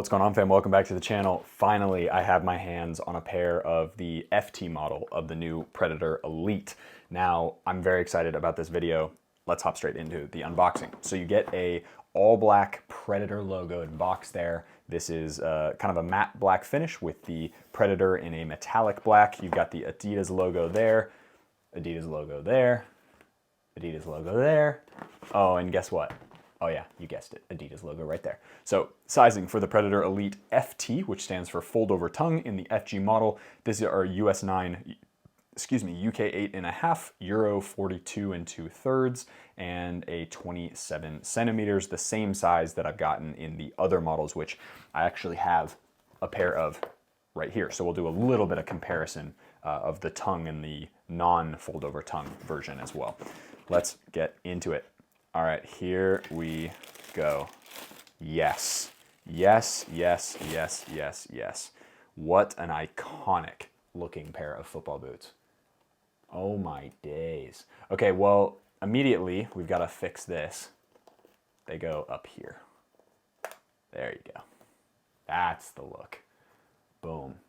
What's going on, fam? Welcome back to the channel. Finally, I have my hands on a pair of the FT model of the new Predator Elite. Now, I'm very excited about this video. Let's hop straight into the unboxing. So you get a all black Predator logoed box there. This is kind of a matte black finish with the Predator in a metallic black. You've got the Adidas logo there, Adidas logo there, Adidas logo there. Oh, and guess what? Oh yeah, you guessed it, Adidas logo right there. So sizing for the Predator Elite FT, which stands for fold over tongue in the FG model. This is our US 9, UK 8.5, Euro 42 2/3, and a 27 centimeters, the same size that I've gotten in the other models, which I actually have a pair of right here. So we'll do a little bit of comparison of the tongue and the non-fold over tongue version as well. Let's get into it. All right, here we go. Yes, yes, yes, yes, yes, yes. What an iconic looking pair of football boots. Oh my days. Okay, well, immediately we've got to fix this. They go up here. There you go. That's the look. Boom.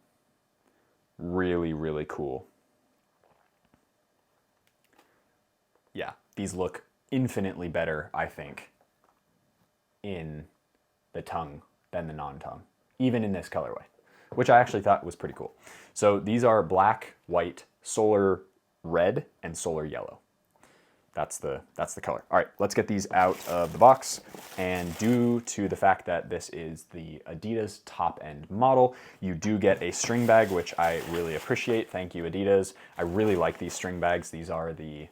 Really, really cool. Yeah, these look infinitely better, I think, in the tongue than the non-tongue, even in this colorway, which I actually thought was pretty cool. So these are black, white, solar red, and solar yellow. That's the color. All right, let's get these out of the box. And due to the fact that this is the Adidas top-end model, you do get a string bag, which I really appreciate. Thank you, Adidas. I really like these string bags. These are the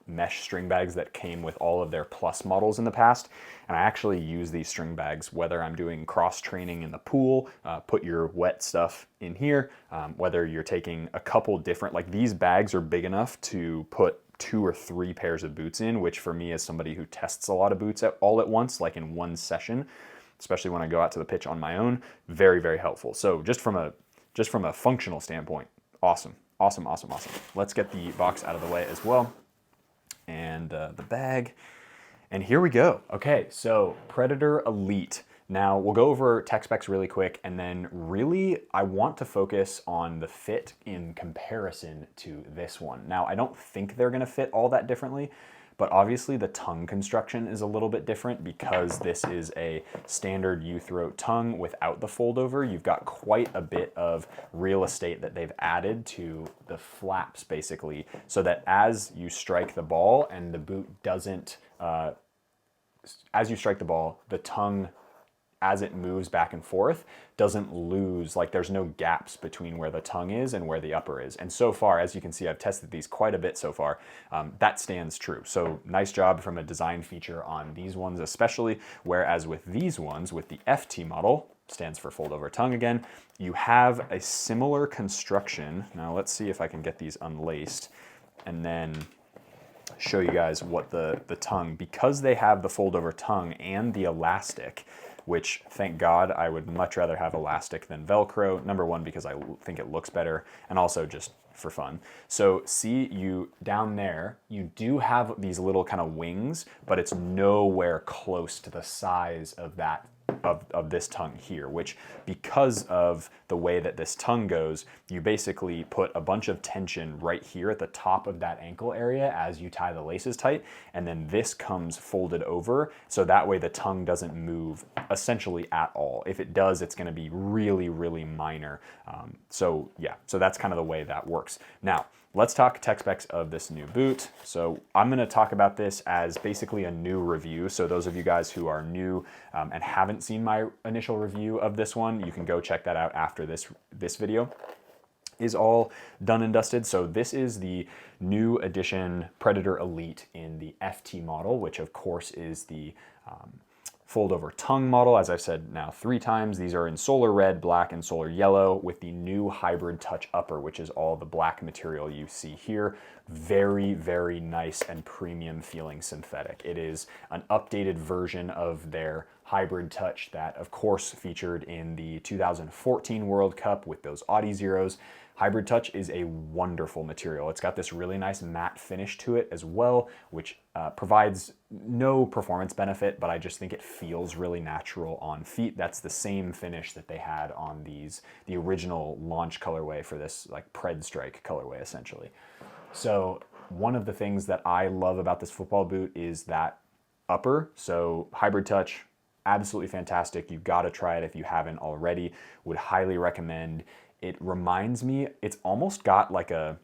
mesh string bags that came with all of their Plus models in the past. And I actually use these string bags whether I'm doing cross training in the pool, put your wet stuff in here, whether you're taking a couple different, like these bags are big enough to put 2 or 3 pairs of boots in, which for me as somebody who tests a lot of boots all at once, like in one session, especially when I go out to the pitch on my own, very, very helpful. So just from a functional standpoint, awesome, awesome, awesome, awesome. Let's get the box out of the way as well. And the bag, and here we go. Okay, so Predator Elite. Now we'll go over tech specs really quick, and then really I want to focus on the fit in comparison to this one. Now I don't think they're gonna fit all that differently, but obviously the tongue construction is a little bit different because this is a standard U-throat tongue without the fold over. You've got quite a bit of real estate that they've added to the flaps basically, so that as you strike the ball and the boot doesn't, as you strike the ball, the tongue, as it moves back and forth, doesn't lose, like there's no gaps between where the tongue is and where the upper is. And so far, as you can see, I've tested these quite a bit so far, that stands true. So nice job from a design feature on these ones especially, whereas with these ones, with the FT model, stands for fold over tongue again, you have a similar construction. Now let's see if I can get these unlaced and then show you guys what the tongue, because they have the fold over tongue and the elastic, which thank God, I would much rather have elastic than Velcro. Number one, because I think it looks better, and also just for fun. So see, you down there, you do have these little kind of wings, but it's nowhere close to the size of that of this tongue here, which because of the way that this tongue goes, you basically put a bunch of tension right here at the top of that ankle area as you tie the laces tight, and then this comes folded over, so that way the tongue doesn't move essentially at all. If it does, it's gonna be really, really minor. So yeah, so that's kind of the way that works. Now, let's talk tech specs of this new boot. So I'm gonna talk about this as basically a new review. So those of you guys who are new and haven't seen my initial review of this one, you can go check that out after this video is all done and dusted. So this is the new edition Predator Elite in the FT model, which of course is the fold over tongue model. As I've said now 3 times, these are in solar red, black, and solar yellow with the new hybrid touch upper, which is all the black material you see here. Very, very nice and premium feeling synthetic. It is an updated version of their hybrid touch that, of course, featured in the 2014 World Cup with those Audi Zeros. Hybrid touch is a wonderful material. It's got this really nice matte finish to it as well, which provides no performance benefit, but I just think it feels really natural on feet. That's the same finish that they had on the original launch colorway for this like Pred Strike colorway, essentially. So one of the things that I love about this football boot is that upper. So hybrid touch, absolutely fantastic. You've got to try it if you haven't already. Would highly recommend. It reminds me, it's almost got like a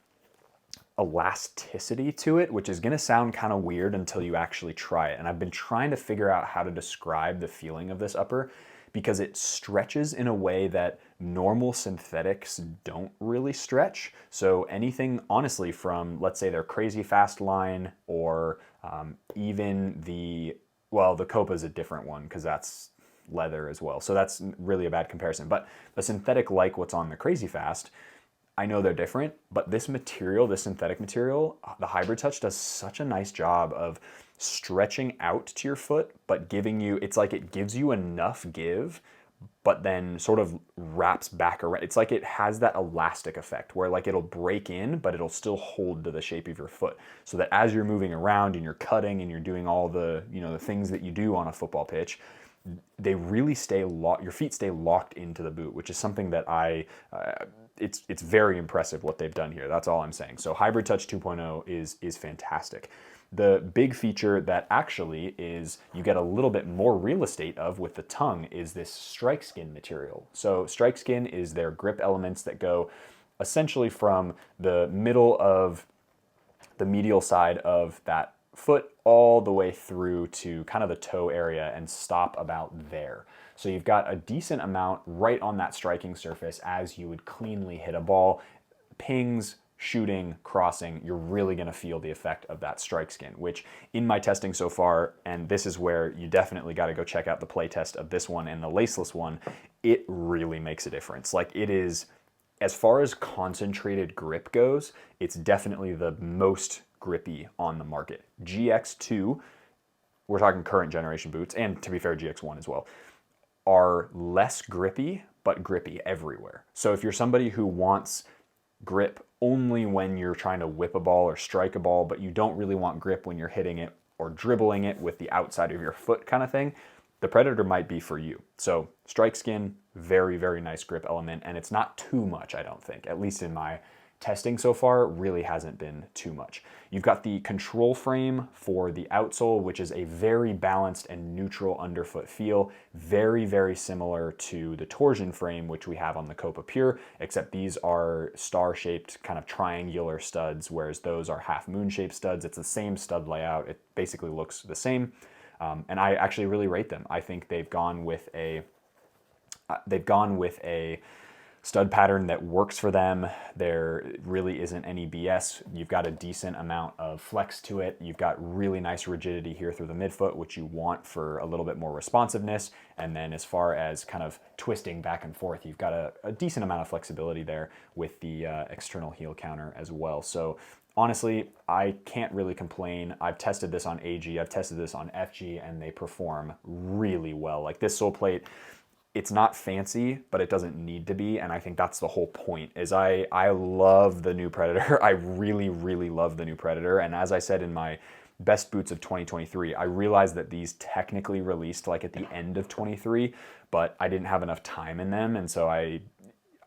elasticity to it, which is going to sound kind of weird until you actually try it. And I've been trying to figure out how to describe the feeling of this upper because it stretches in a way that normal synthetics don't really stretch. So anything, honestly, from, let's say, their Crazy Fast line or even the Copa is a different one because that's leather as well. So that's really a bad comparison. But a synthetic like what's on the Crazy Fast, I know they're different, but this material, this synthetic material, the hybrid touch does such a nice job of stretching out to your foot, but giving you, it's like it gives you enough give, but then sort of wraps back around. It's like it has that elastic effect where like it'll break in, but it'll still hold to the shape of your foot. So that as you're moving around and you're cutting and you're doing all the, the things that you do on a football pitch, they really stay your feet stay locked into the boot, which is something that it's very impressive what they've done here. That's all I'm saying. So Hybrid Touch 2.0 is fantastic. The big feature that actually is you get a little bit more real estate of with the tongue is this strike skin material. So strike skin is their grip elements that go essentially from the middle of the medial side of that foot all the way through to kind of the toe area and stop about there. So you've got a decent amount right on that striking surface as you would cleanly hit a ball. Pings, shooting, crossing, you're really going to feel the effect of that strike skin, which in my testing so far, and this is where you definitely got to go check out the play test of this one and the laceless one, it really makes a difference. Like it is, as far as concentrated grip goes, it's definitely the most grippy on the market. GX2, we're talking current generation boots, and to be fair, GX1 as well, are less grippy, but grippy everywhere. So if you're somebody who wants grip only when you're trying to whip a ball or strike a ball, but you don't really want grip when you're hitting it or dribbling it with the outside of your foot kind of thing, the Predator might be for you. So strike skin, very, very nice grip element, and it's not too much, I don't think, at least in my testing so far, really hasn't been too much. You've got the control frame for the outsole, which is a very balanced and neutral underfoot feel, very, very similar to the torsion frame, which we have on the Copa Pure, except these are star-shaped kind of triangular studs, whereas those are half moon-shaped studs. It's the same stud layout. It basically looks the same, and I actually really rate them. I think they've gone with a stud pattern that works for them. There really isn't any BS. You've got a decent amount of flex to it. You've got really nice rigidity here through the midfoot, which you want for a little bit more responsiveness. And then as far as kind of twisting back and forth, you've got a decent amount of flexibility there with the external heel counter as well. So honestly, I can't really complain. I've tested this on AG, I've tested this on FG, and they perform really well. Like this sole plate, it's not fancy, but it doesn't need to be, and I think that's the whole point, is I love the new Predator. I really, really love the new Predator, and as I said in my best boots of 2023, I realized that these technically released like at the end of 23, but I didn't have enough time in them, and so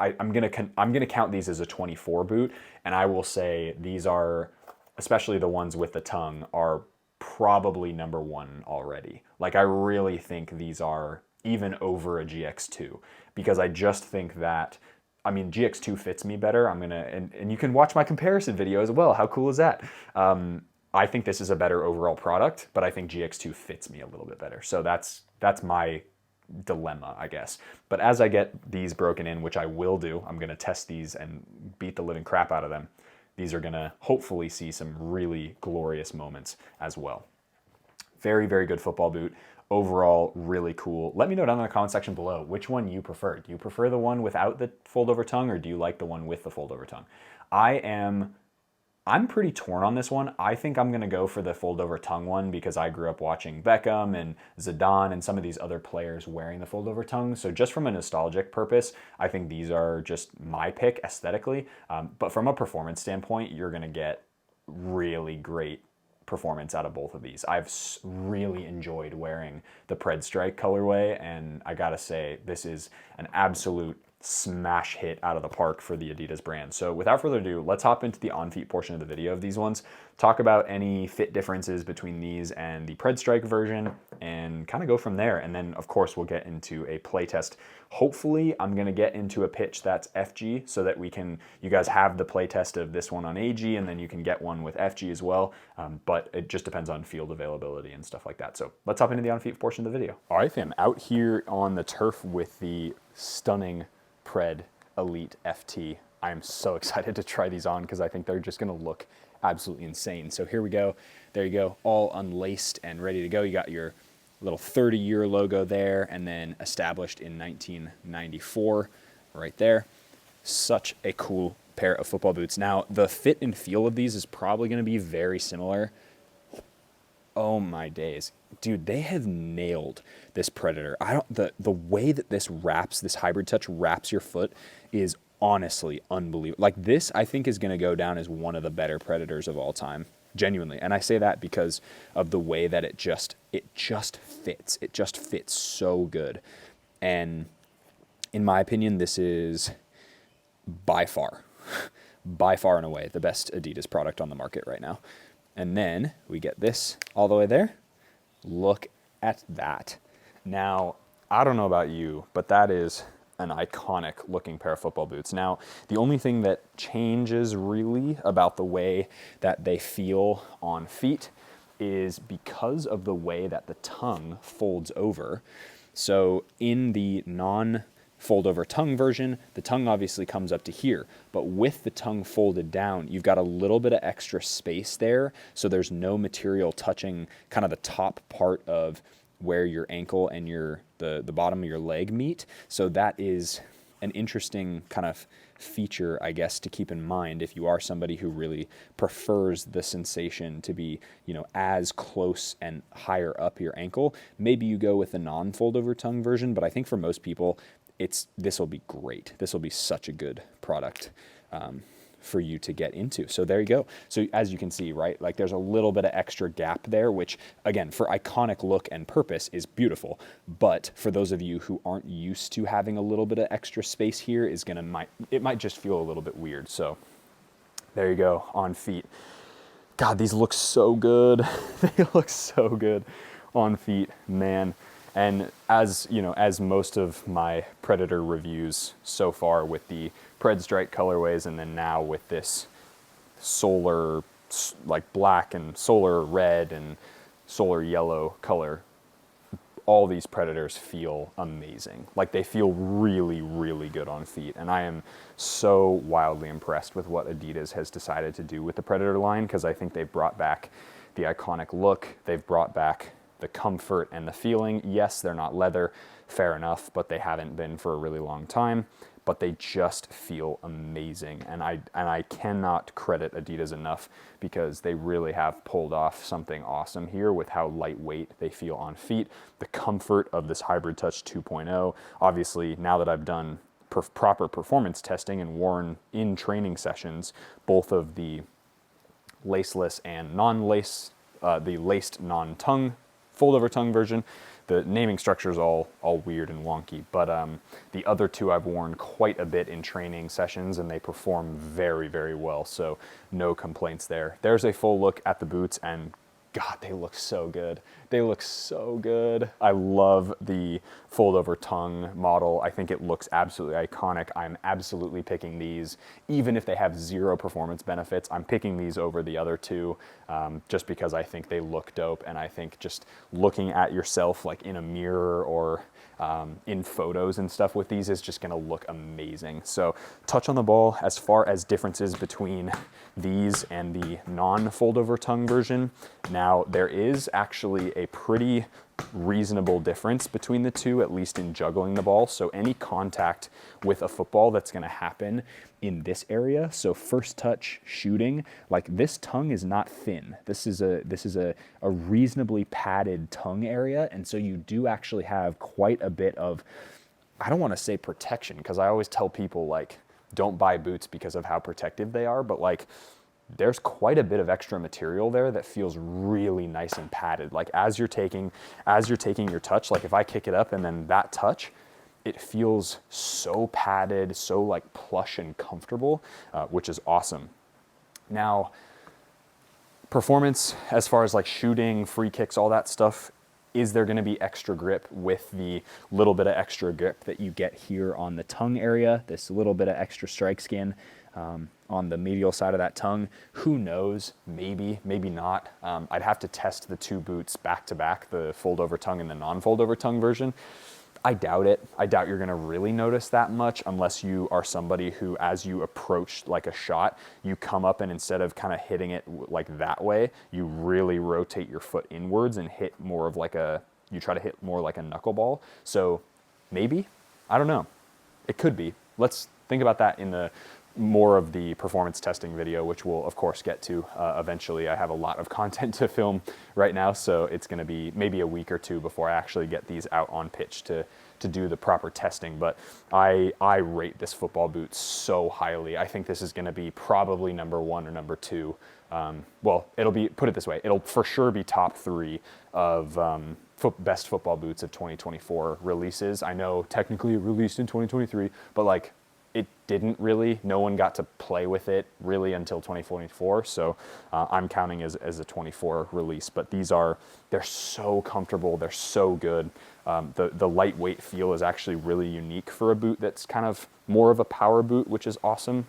I'm gonna count these as a 24 boot, and I will say these are, especially the ones with the tongue, are probably number one already. Like I really think these are even over a GX2, because I just think that, I mean, GX2 fits me better. And you can watch my comparison video as well. How cool is that? I think this is a better overall product, but I think GX2 fits me a little bit better. So that's my dilemma, I guess. But as I get these broken in, which I will do, I'm gonna test these and beat the living crap out of them. These are gonna hopefully see some really glorious moments as well. Very, very good football boot. Overall, really cool. Let me know down in the comment section below which one you prefer. Do you prefer the one without the fold over tongue, or do you like the one with the fold over tongue? I am I'm pretty torn on this one. I think I'm going to go for the fold over tongue one because I grew up watching Beckham and Zidane and some of these other players wearing the fold over tongue. So just from a nostalgic purpose, I think these are just my pick aesthetically. But from a performance standpoint, you're going to get really great performance out of both of these. I've really enjoyed wearing the Pred Strike colorway, and I gotta say, this is an absolute smash hit out of the park for the Adidas brand. So without further ado, let's hop into the on-feet portion of the video of these ones, talk about any fit differences between these and the Pred Strike version, and kind of go from there. And then of course we'll get into a play test. Hopefully I'm gonna get into a pitch that's FG so that you guys have the play test of this one on AG, and then you can get one with FG as well. But it just depends on field availability and stuff like that. So let's hop into the on-feet portion of the video. All right, fam, out here on the turf with the stunning Pred Elite FT. I am so excited to try these on because I think they're just gonna look absolutely insane. So here we go. There you go, all unlaced and ready to go. You got your little 30-year logo there, and then established in 1994 right there. Such a cool pair of football boots. Now, the fit and feel of these is probably gonna be very similar. Oh my days. Dude, they have nailed this Predator. The way that this hybrid touch wraps your foot is honestly unbelievable. Like, this, I think, is gonna go down as one of the better Predators of all time. Genuinely. And I say that because of the way that it just fits. It just fits so good. And in my opinion, this is by far and away the best Adidas product on the market right now. And then we get this all the way there. Look at that. Now, I don't know about you, but that is an iconic looking pair of football boots. Now, the only thing that changes really about the way that they feel on feet is because of the way that the tongue folds over. So in the non-fold over tongue version, the tongue obviously comes up to here, but with the tongue folded down, you've got a little bit of extra space there, so there's no material touching kind of the top part of where your ankle and the bottom of your leg meet. So that is an interesting kind of feature, I guess, to keep in mind if you are somebody who really prefers the sensation to be, as close and higher up your ankle. Maybe you go with the non-fold over tongue version, but I think for most people, this will be great. This will be such a good product for you to get into. So there you go. So as you can see, right, like there's a little bit of extra gap there, which again, for iconic look and purpose is beautiful. But for those of you who aren't used to having a little bit of extra space here, it might just feel a little bit weird. So there you go, on feet. God, these look so good. They look so good on feet, man. And as most of my Predator reviews so far with the Pred Strike colorways, and then now with this solar, like black and solar red and solar yellow color, all these Predators feel amazing. Like, they feel really, really good on feet. And I am so wildly impressed with what Adidas has decided to do with the Predator line, because I think they've brought back the iconic look. They've brought back the comfort and the feeling. Yes, they're not leather, fair enough, but they haven't been for a really long time. But they just feel amazing. And I cannot credit Adidas enough, because they really have pulled off something awesome here with how lightweight they feel on feet. The comfort of this Hybrid Touch 2.0. Obviously, now that I've done proper performance testing and worn in training sessions, both of the laceless and non-lace, the laced non-tongue, fold over tongue version. The naming structure is all weird and wonky, but the other two I've worn quite a bit in training sessions, and they perform very, very well, so no complaints there. There's a full look at the boots, and God, they look so good. They look so good. I love the fold over tongue model. I think it looks absolutely iconic. I'm absolutely picking these. Even if they have zero performance benefits, I'm picking these over the other two, just because I think they look dope. And I think just looking at yourself like in a mirror or in photos and stuff with these is just gonna look amazing. So touch on the ball as far as differences between these and the non-fold over tongue version. Now, there is actually a pretty reasonable difference between the two, at least in juggling the ball. So any contact with a football that's going to happen in this area, so first touch shooting, like this tongue is not thin. This is a reasonably padded tongue area, and so you do actually have quite a bit of, I don't want to say protection, because I always tell people like don't buy boots because of how protective they are, but like there's quite a bit of extra material there that feels really nice and padded. Like as you're taking your touch, like if I kick it up and then that touch, it feels so padded, so like plush and comfortable, which is awesome. Now, performance as far as like shooting, free kicks, all that stuff, is there going to be extra grip with the little bit of extra grip that you get here on the tongue area, this little bit of extra strike skin on the medial side of that tongue? Who knows? Maybe, maybe not. I'd have to test the two boots back to back, the fold over tongue and the non-fold over tongue version. I doubt it. I doubt you're going to really notice that much unless you are somebody who, as you approach like a shot, you come up and instead of kind of hitting it like that way, you really rotate your foot inwards and hit more of like you try to hit more like a knuckleball. So maybe, I don't know. It could be. Let's think about that in the more of the performance testing video, which we'll of course get to eventually. I have a lot of content to film right now, so it's going to be maybe a week or two before I actually get these out on pitch to do the proper testing. But I rate this football boot so highly. I think this is going to be probably number one or number two. Well, it'll be, put it this way, it'll for sure be top three of best football boots of 2024 releases. I know technically it released in 2023, but like it didn't really. No one got to play with it really until 2024. So I'm counting as a 24 release. But they're so comfortable. They're so good. The lightweight feel is actually really unique for a boot that's kind of more of a power boot, which is awesome.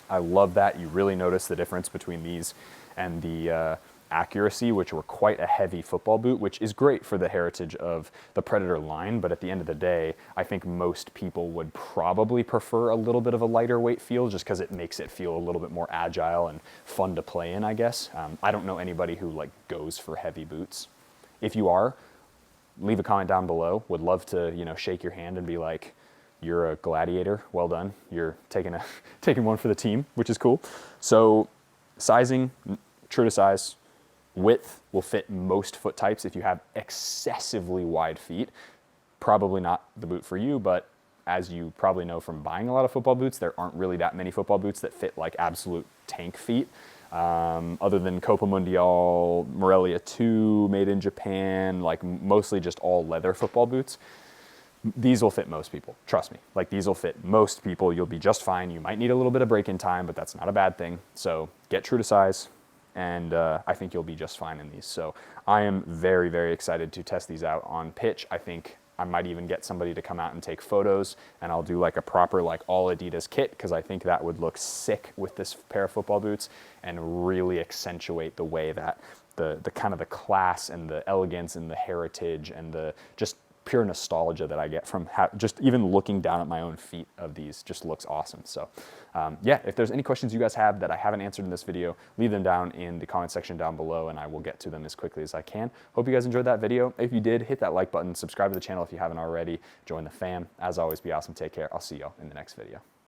I love that. You really notice the difference between these and the Accuracy, which were quite a heavy football boot, which is great for the heritage of the Predator line. But at the end of the day, I think most people would probably prefer a little bit of a lighter weight feel just because it makes it feel a little bit more agile and fun to play in, I guess. I don't know anybody who like goes for heavy boots. If you are, leave a comment down below. Would love to, shake your hand and be like, you're a gladiator. Well done. You're taking one for the team, which is cool. So sizing, true to size. Width will fit most foot types. If you have excessively wide feet, probably not the boot for you, but as you probably know from buying a lot of football boots, there aren't really that many football boots that fit like absolute tank feet. Other than Copa Mundial, Morelia 2, made in Japan, like mostly just all leather football boots. These will fit most people, trust me. Like these will fit most people. You'll be just fine. You might need a little bit of break-in time, but that's not a bad thing. So get true to size, and I think you'll be just fine in these. So I am very, very excited to test these out on pitch. I think I might even get somebody to come out and take photos, and I'll do like a proper like all Adidas kit, because I think that would look sick with this pair of football boots and really accentuate the way that the kind of the class and the elegance and the heritage and the just pure nostalgia that I get from just even looking down at my own feet of these just looks awesome. So yeah, if there's any questions you guys have that I haven't answered in this video, leave them down in the comment section down below and I will get to them as quickly as I can. Hope you guys enjoyed that video. If you did, hit that like button, subscribe to the channel if you haven't already, join the fam. As always, be awesome, take care. I'll see y'all in the next video.